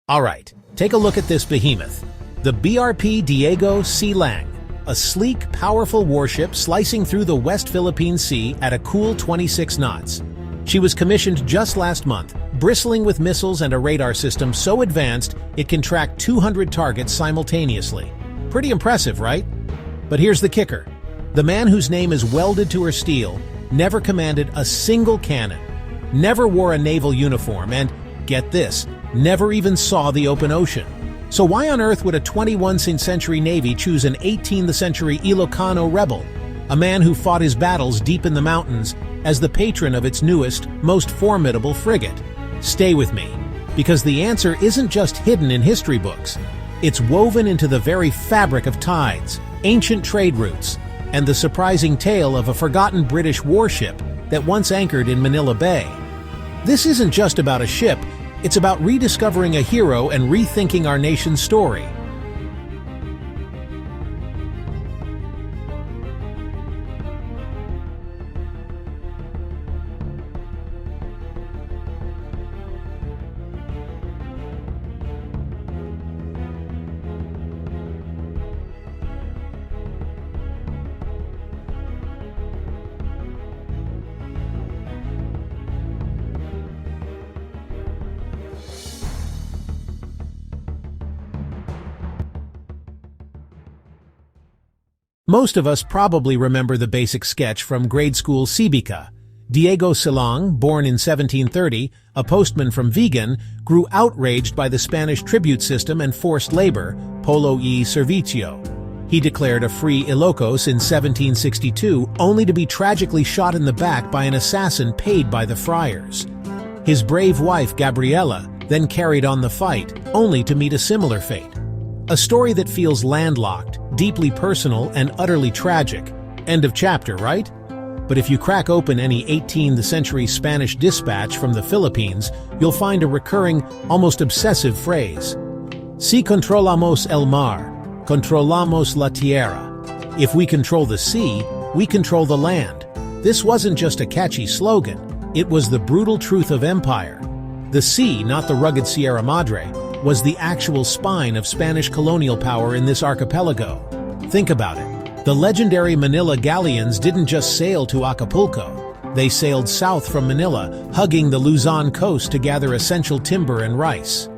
All right, take a look at this behemoth. The BRP Diego Silang, a sleek, powerful warship slicing through the West Philippine Sea at a cool 26 knots. She was commissioned just last month, bristling with missiles and a radar system so advanced it can track 200 targets simultaneously. Pretty impressive, right? But here's the kicker. The man whose name is welded to her steel never commanded a single cannon, never wore a naval uniform, and, get this, never even saw the open ocean. So why on earth would a 21st century Navy choose an 18th century Ilocano rebel, a man who fought his battles deep in the mountains, as the patron of its newest, most formidable frigate? Stay with me, because the answer isn't just hidden in history books. It's woven into the very fabric of tides, ancient trade routes, and the surprising tale of a forgotten British warship that once anchored in Manila Bay. This isn't just about a ship, it's about rediscovering a hero and rethinking our nation's story. Most of us probably remember the basic sketch from grade school civica. Diego Silang, born in 1730, a postman from Vigan, grew outraged by the Spanish tribute system and forced labor, polo y servicio. He declared a free Ilocos in 1762, only to be tragically shot in the back by an assassin paid by the friars. His brave wife, Gabriela, then carried on the fight, only to meet a similar fate. A story that feels landlocked, deeply personal, and utterly tragic. End of chapter, right? But if you crack open any 18th century Spanish dispatch from the Philippines, you'll find a recurring, almost obsessive phrase. Si controlamos el mar, controlamos la tierra. If we control the sea, we control the land. This wasn't just a catchy slogan, it was the brutal truth of empire. The sea, not the rugged Sierra Madre, was the actual spine of Spanish colonial power in this archipelago. Think about it. The legendary Manila galleons didn't just sail to Acapulco. They sailed south from Manila, hugging the Luzon coast to gather essential timber and rice.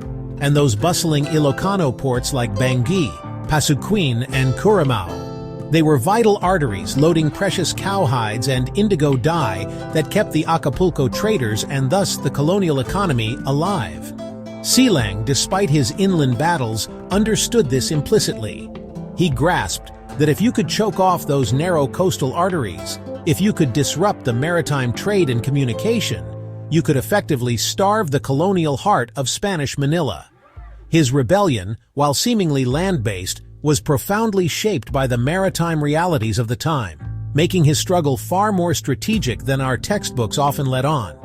And those bustling Ilocano ports like Benguet, Pasuquin, and Curamao. They were vital arteries loading precious cowhides and indigo dye that kept the Acapulco traders and thus the colonial economy alive. Silang, despite his inland battles, understood this implicitly. He grasped that if you could choke off those narrow coastal arteries, if you could disrupt the maritime trade and communication, you could effectively starve the colonial heart of Spanish Manila. His rebellion, while seemingly land-based, was profoundly shaped by the maritime realities of the time, making his struggle far more strategic than our textbooks often let on.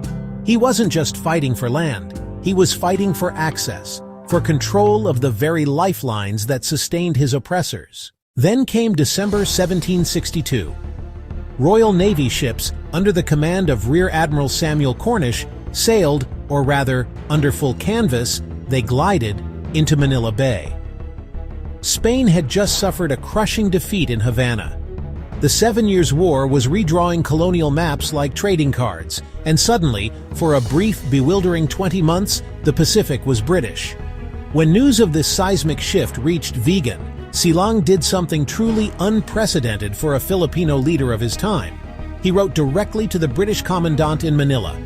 He wasn't just fighting for land. He was fighting for access, for control of the very lifelines that sustained his oppressors. Then came December 1762. Royal Navy ships, under the command of Rear Admiral Samuel Cornish, sailed, or rather, under full canvas, they glided into Manila Bay. Spain had just suffered a crushing defeat in Havana. The 7 Years' War was redrawing colonial maps like trading cards, and suddenly, for a brief, bewildering 20 months, the Pacific was British. When news of this seismic shift reached Vigan, Silang did something truly unprecedented for a Filipino leader of his time. He wrote directly to the British commandant in Manila.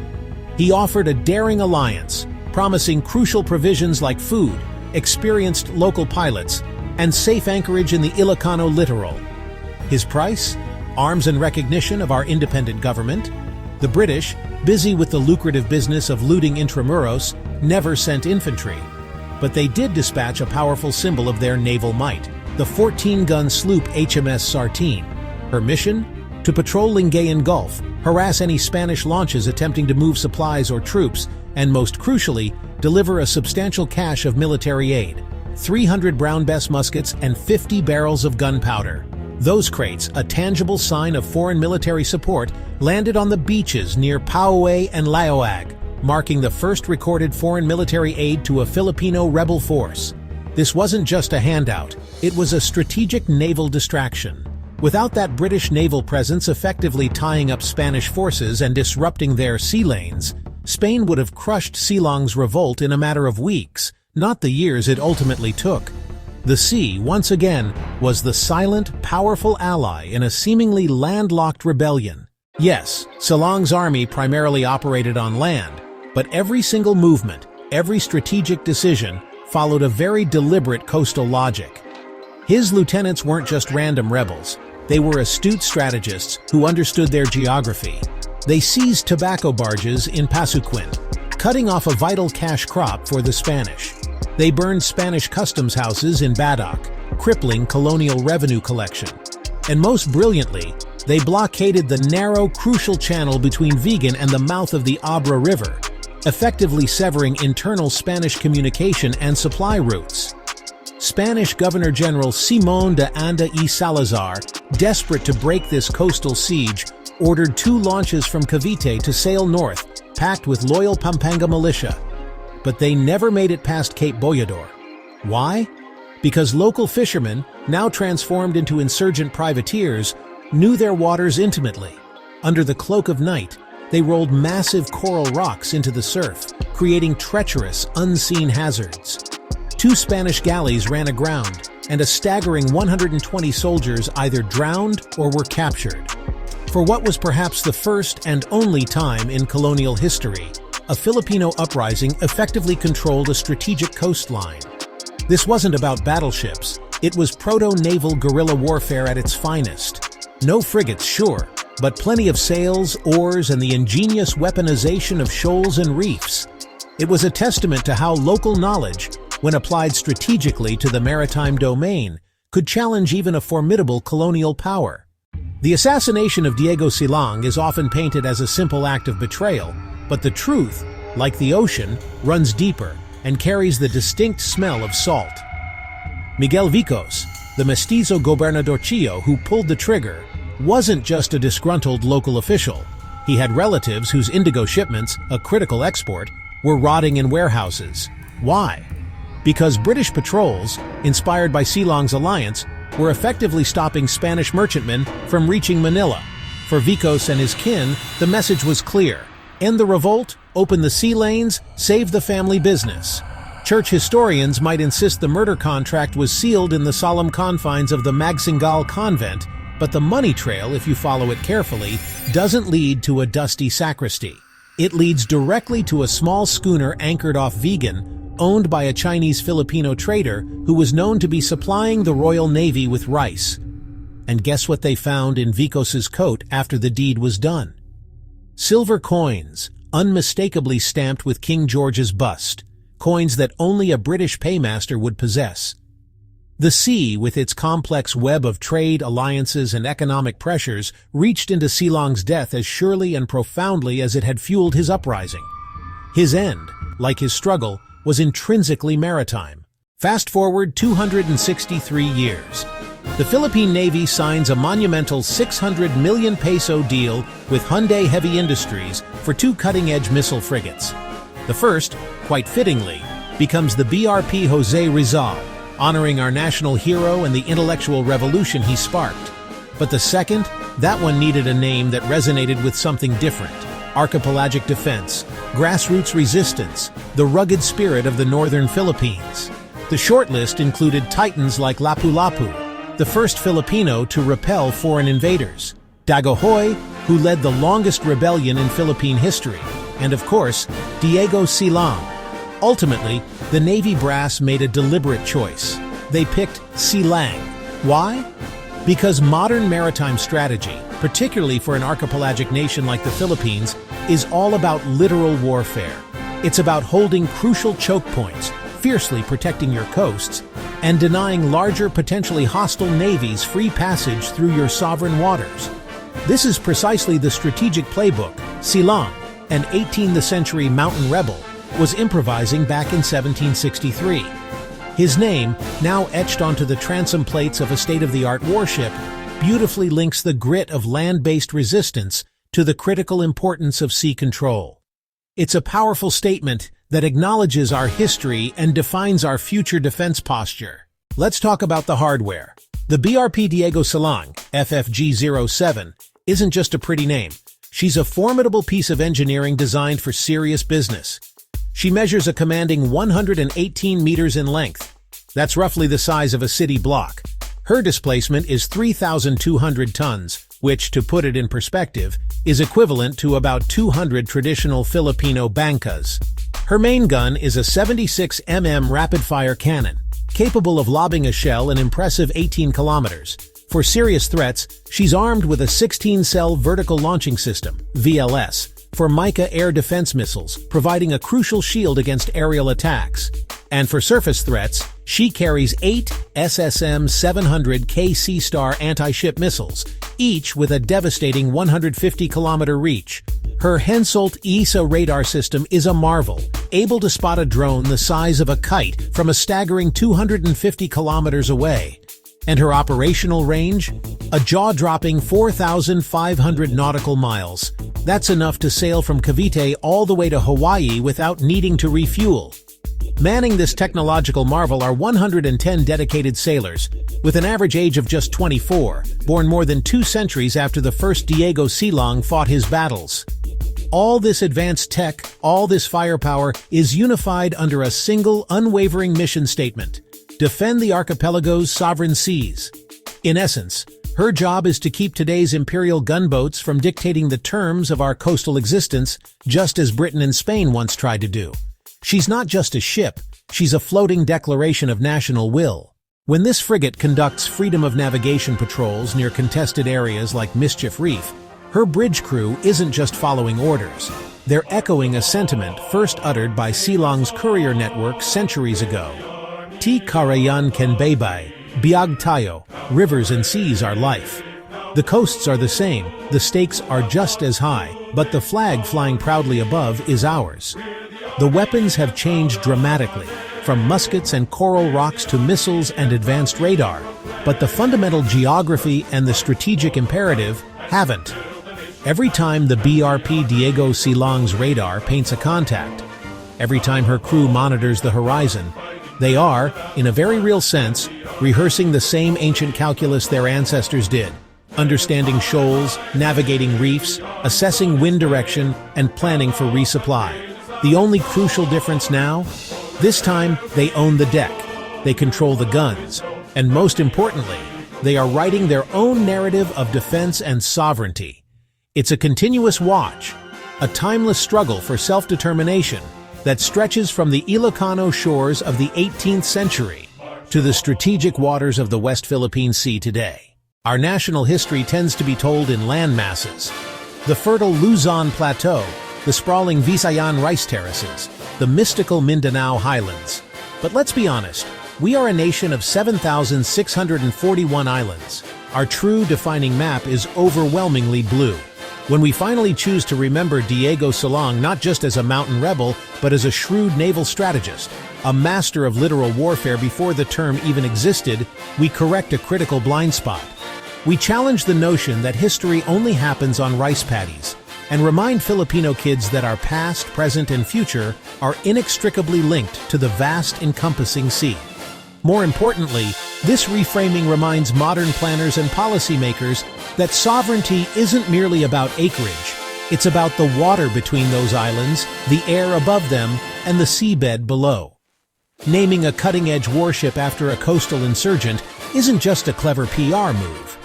He offered a daring alliance, promising crucial provisions like food, experienced local pilots, and safe anchorage in the Ilocano littoral. His price? Arms and recognition of our independent government. The British, busy with the lucrative business of looting Intramuros, never sent infantry. But they did dispatch a powerful symbol of their naval might, the 14-gun sloop HMS Sartine. Her mission? To patrol Lingayen Gulf, harass any Spanish launches attempting to move supplies or troops, and most crucially, deliver a substantial cache of military aid, 300 Brown Bess muskets and 50 barrels of gunpowder. Those crates, a tangible sign of foreign military support, landed on the beaches near Pauay and Laoag, marking the first recorded foreign military aid to a Filipino rebel force. This wasn't just a handout, it was a strategic naval distraction. Without that British naval presence effectively tying up Spanish forces and disrupting their sea lanes, Spain would have crushed Silang's revolt in a matter of weeks, not the years it ultimately took. The sea, once again, was the silent, powerful ally in a seemingly landlocked rebellion. Yes, Silang's army primarily operated on land, but every single movement, every strategic decision, followed a very deliberate coastal logic. His lieutenants weren't just random rebels. They were astute strategists who understood their geography. They seized tobacco barges in Pasuquin, cutting off a vital cash crop for the Spanish. They burned Spanish customs houses in Badoc, crippling colonial revenue collection. And most brilliantly, they blockaded the narrow, crucial channel between Vigan and the mouth of the Abra River, effectively severing internal Spanish communication and supply routes. Spanish Governor-General Simón de Anda y Salazar, desperate to break this coastal siege, ordered 2 launches from Cavite to sail north, packed with loyal Pampanga militia. But they never made it past Cape Boyador. Why? Because local fishermen, now transformed into insurgent privateers, knew their waters intimately. Under the cloak of night, they rolled massive coral rocks into the surf, creating treacherous, unseen hazards. 2 Spanish galleys ran aground, and a staggering 120 soldiers either drowned or were captured. For what was perhaps the first and only time in colonial history, a Filipino uprising effectively controlled a strategic coastline. This wasn't about battleships, it was proto-naval guerrilla warfare at its finest. No frigates, sure, but plenty of sails, oars, and the ingenious weaponization of shoals and reefs. It was a testament to how local knowledge, when applied strategically to the maritime domain, could challenge even a formidable colonial power. The assassination of Diego Silang is often painted as a simple act of betrayal, but the truth, like the ocean, runs deeper and carries the distinct smell of salt. Miguel Vicos, the mestizo gobernadorcillo who pulled the trigger, wasn't just a disgruntled local official. He had relatives whose indigo shipments, a critical export, were rotting in warehouses. Why? Because British patrols, inspired by Silang's alliance, were effectively stopping Spanish merchantmen from reaching Manila. For Vicos and his kin, the message was clear: end the revolt, open the sea lanes, save the family business. Church historians might insist the murder contract was sealed in the solemn confines of the Magsingal convent, but the money trail, if you follow it carefully, doesn't lead to a dusty sacristy. It leads directly to a small schooner anchored off Vigan, owned by a Chinese Filipino trader who was known to be supplying the Royal Navy with rice. And guess what they found in Vicos's coat after the deed was done? Silver coins, unmistakably stamped with King George's bust, coins that only a British paymaster would possess. The sea, with its complex web of trade, alliances, and economic pressures, reached into Silang's death as surely and profoundly as it had fueled his uprising. His end, like his struggle, was intrinsically maritime. Fast forward 263 years. The Philippine Navy signs a monumental 600 million peso deal with Hyundai Heavy Industries for 2 cutting-edge missile frigates. The first, quite fittingly, becomes the BRP Jose Rizal, honoring our national hero and the intellectual revolution he sparked. But the second, that one needed a name that resonated with something different: archipelagic defense, grassroots resistance, the rugged spirit of the northern Philippines. The shortlist included titans like Lapu-Lapu, the first Filipino to repel foreign invaders, Dagohoy, who led the longest rebellion in Philippine history, and of course, Diego Silang. Ultimately, the Navy brass made a deliberate choice. They picked Silang. Why? Because modern maritime strategy, particularly for an archipelagic nation like the Philippines, is all about literal warfare. It's about holding crucial choke points, fiercely protecting your coasts, and denying larger, potentially hostile navies free passage through your sovereign waters. This is precisely the strategic playbook Silang, an 18th century mountain rebel, was improvising back in 1763. His name, now etched onto the transom plates of a state-of-the-art warship, beautifully links the grit of land-based resistance to the critical importance of sea control. It's a powerful statement that acknowledges our history and defines our future defense posture. Let's talk about the hardware. The BRP Diego Silang, FFG-07, isn't just a pretty name. She's a formidable piece of engineering designed for serious business. She measures a commanding 118 meters in length. That's roughly the size of a city block. Her displacement is 3,200 tons, which, to put it in perspective, is equivalent to about 200 traditional Filipino bangkas. Her main gun is a 76 mm rapid-fire cannon, capable of lobbing a shell an impressive 18 kilometers. For serious threats, she's armed with a 16-cell vertical launching system, VLS, for Mica air defense missiles, providing a crucial shield against aerial attacks. And for surface threats, she carries 8 SSM-700 KC-Star anti-ship missiles, each with a devastating 150-kilometer reach. Her Hensoldt ESA radar system is a marvel, able to spot a drone the size of a kite from a staggering 250 kilometers away. And her operational range? A jaw-dropping 4,500 nautical miles. That's enough to sail from Cavite all the way to Hawaii without needing to refuel. Manning this technological marvel are 110 dedicated sailors, with an average age of just 24, born more than 2 centuries after the first Diego Silang fought his battles. All this advanced tech, all this firepower, is unified under a single, unwavering mission statement: defend the archipelago's sovereign seas. In essence, her job is to keep today's imperial gunboats from dictating the terms of our coastal existence, just as Britain and Spain once tried to do. She's not just a ship, she's a floating declaration of national will. When this frigate conducts freedom of navigation patrols near contested areas like Mischief Reef, her bridge crew isn't just following orders. They're echoing a sentiment first uttered by Silang's courier network centuries ago. Ti Karayan Kenbaybay, Biag Tayo, rivers and seas are life. The coasts are the same, the stakes are just as high, but the flag flying proudly above is ours. The weapons have changed dramatically, from muskets and coral rocks to missiles and advanced radar, but the fundamental geography and the strategic imperative haven't. Every time the BRP Diego Silang's radar paints a contact, every time her crew monitors the horizon, they are, in a very real sense, rehearsing the same ancient calculus their ancestors did, understanding shoals, navigating reefs, assessing wind direction, and planning for resupply. The only crucial difference now? This time, they own the deck, they control the guns, and most importantly, they are writing their own narrative of defense and sovereignty. It's a continuous watch, a timeless struggle for self-determination that stretches from the Ilocano shores of the 18th century to the strategic waters of the West Philippine Sea today. Our national history tends to be told in land masses: the fertile Luzon Plateau, the sprawling Visayan rice terraces, the mystical Mindanao highlands. But let's be honest, we are a nation of 7,641 islands. Our true defining map is overwhelmingly blue. When we finally choose to remember Diego Silang not just as a mountain rebel, but as a shrewd naval strategist, a master of literal warfare before the term even existed, we correct a critical blind spot. We challenge the notion that history only happens on rice paddies, and remind Filipino kids that our past, present, and future are inextricably linked to the vast, encompassing sea. More importantly, this reframing reminds modern planners and policymakers that sovereignty isn't merely about acreage. It's about the water between those islands, the air above them, and the seabed below. Naming a cutting-edge warship after a coastal insurgent isn't just a clever PR move.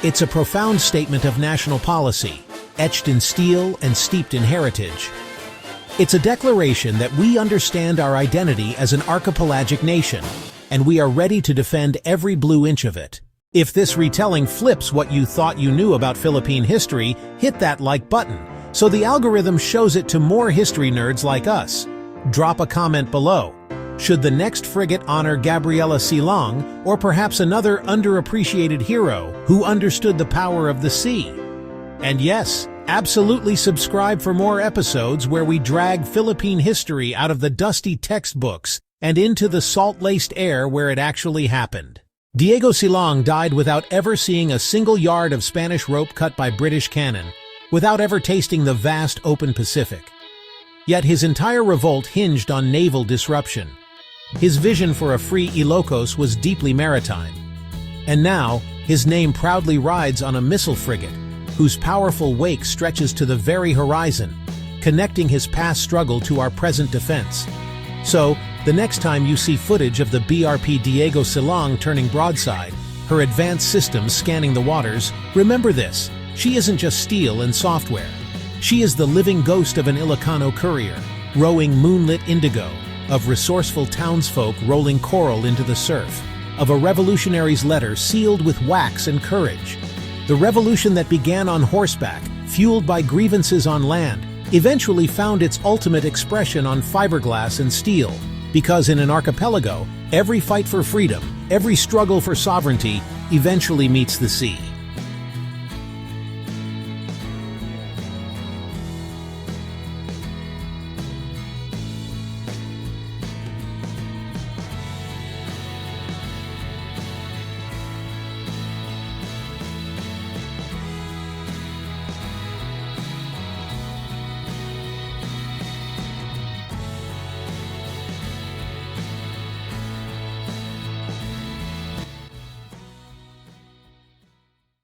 It's a profound statement of national policy, etched in steel and steeped in heritage. It's a declaration that we understand our identity as an archipelagic nation, and we are ready to defend every blue inch of it. If this retelling flips what you thought you knew about Philippine history, hit that like button, so the algorithm shows it to more history nerds like us. Drop a comment below. Should the next frigate honor Gabriela Silang, or perhaps another underappreciated hero who understood the power of the sea? And yes, absolutely subscribe for more episodes where we drag Philippine history out of the dusty textbooks and into the salt-laced air where it actually happened. Diego Silang died without ever seeing a single yard of Spanish rope cut by British cannon, without ever tasting the vast open Pacific. Yet his entire revolt hinged on naval disruption. His vision for a free Ilocos was deeply maritime. And now, his name proudly rides on a missile frigate, whose powerful wake stretches to the very horizon, connecting his past struggle to our present defense. So, the next time you see footage of the BRP Diego Silang turning broadside, her advanced systems scanning the waters, remember this: she isn't just steel and software. She is the living ghost of an Ilocano courier, rowing moonlit indigo, of resourceful townsfolk rolling coral into the surf, of a revolutionary's letter sealed with wax and courage. The revolution that began on horseback, fueled by grievances on land, eventually found its ultimate expression on fiberglass and steel, because in an archipelago, every fight for freedom, every struggle for sovereignty, eventually meets the sea.